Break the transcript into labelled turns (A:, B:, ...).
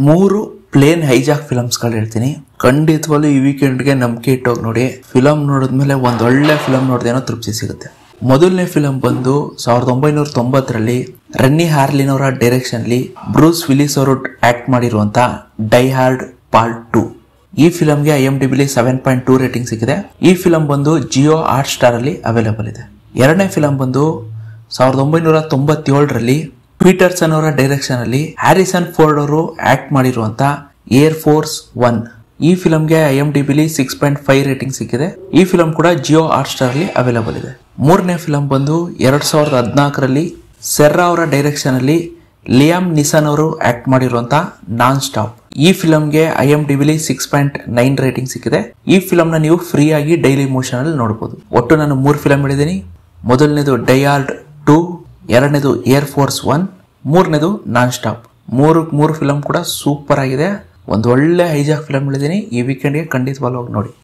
A: ಮೂರು plane hijack ಫಿಲಮ್ಸ್ಗಳು ಹೇಳ್ತೀನಿ. ಖಂಡಿತವಾಗ್ಲೂ ಈ ವೀಕೆಂಡ್ಗೆ ನಂಬಿಕೆ ಇಟ್ಟೋಗಿ ನೋಡಿ. ಫಿಲಮ್ ನೋಡಿದ್ಮೇಲೆ ಒಂದ್ ಒಳ್ಳೆ ಫಿಲಮ್ ನೋಡ್ದೇನೋ ತೃಪ್ತಿ ಸಿಗುತ್ತೆ. ಮೊದಲನೇ ಫಿಲಮ್ ಬಂದು 1990ರಲ್ಲಿ ರನ್ನಿ ಹಾರ್ಲಿನ್ ಅವರ ಡೈರೆಕ್ಷನ್ ಅಲ್ಲಿ ಬ್ರೂಸ್ ವಿಲಿಸ್ ಅವರು ಆಕ್ಟ್ ಮಾಡಿರುವಂತ ಡೈ ಹಾರ್ಡ್ ಪಾರ್ಟ್ 2. ಈ ಫಿಲಮ್ಗೆ IMDbಲಿ 7.2 ರೇಟಿಂಗ್ ಸಿಕ್ಕಿದೆ. ಈ ಫಿಲಮ್ ಬಂದು ಜಿಯೋ ಹಾಟ್ ಸ್ಟಾರ್ ಅಲ್ಲಿ ಅವೈಲೇಬಲ್ ಇದೆ. ಎರಡನೇ ಫಿಲಮ್ ಬಂದು 1997ರಲ್ಲಿ ಪೀಟರ್ಸನ್ ಅವರ ಡೈರೆಕ್ಷನ್ ಅಲ್ಲಿ ಹ್ಯಾರಿಸನ್ ಫೋರ್ಡ್ ಅವರು ಆಕ್ಟ್ ಮಾಡಿರುವಂತ ಏರ್ ಫೋರ್ಸ್ 1. ಈ ಫಿಲಮ್ಗೆ IMDbಲಿ 6.5 ರೇಟಿಂಗ್ ಸಿಕ್ಕಿದೆ. ಈ ಫಿಲಮ್ ಕೂಡ ಜಿಯೋ ಹಾಟ್ ಸ್ಟಾರ್ ಅಲ್ಲಿ ಅವೈಲೇಬಲ್ ಇದೆ. ಮೂರನೇ ಫಿಲಮ್ ಬಂದು 2014ರಲ್ಲಿ ಸೆರ್ರಾ ಅವರ ಡೈರೆಕ್ಷನ್ ಅಲ್ಲಿ ಲಿಯಾಮ್ ನಿಸನ್ ಅವರು ಆಕ್ಟ್ ಮಾಡಿರುವಂತ ನಾನ್ ಸ್ಟಾಪ್. ಈ ಫಿಲಮ್ಗೆ IMDbಲಿ 6.9 ರೇಟಿಂಗ್ ಸಿಕ್ಕಿದೆ. ಈ ಫಿಲಮ್ ನ ನೀವು ಫ್ರೀ ಆಗಿ ಡೈಲಿ ಮೋಷನ್ ಅಲ್ಲಿ ನೋಡಬಹುದು. ಒಟ್ಟು ನಾನು 3 ಫಿಲಮ್ ಹೇಳಿದ್ದೀನಿ. ಮೊದಲನೇದು ಡೈ ಹಾರ್ಡ್ 2, ಎರಡನೇದು ಏರ್ ಫೋರ್ಸ್ 1, ಮೂರನೇದು ನಾನ್ ಸ್ಟಾಪ್. ಮೂರು ಫಿಲಮ್ ಕೂಡ ಸೂಪರ್ ಆಗಿದೆ. ಒಂದು ಒಳ್ಳೆ ಹೈಜಾಕ್ ಫಿಲಮ್ ಹೇಳಿದ್ದೀನಿ. ಈ ವೀಕೆಂಡ್ಗೆ ಖಂಡಿತವಾಗ್ಲೂ ಹೋಗಿ ನೋಡಿ.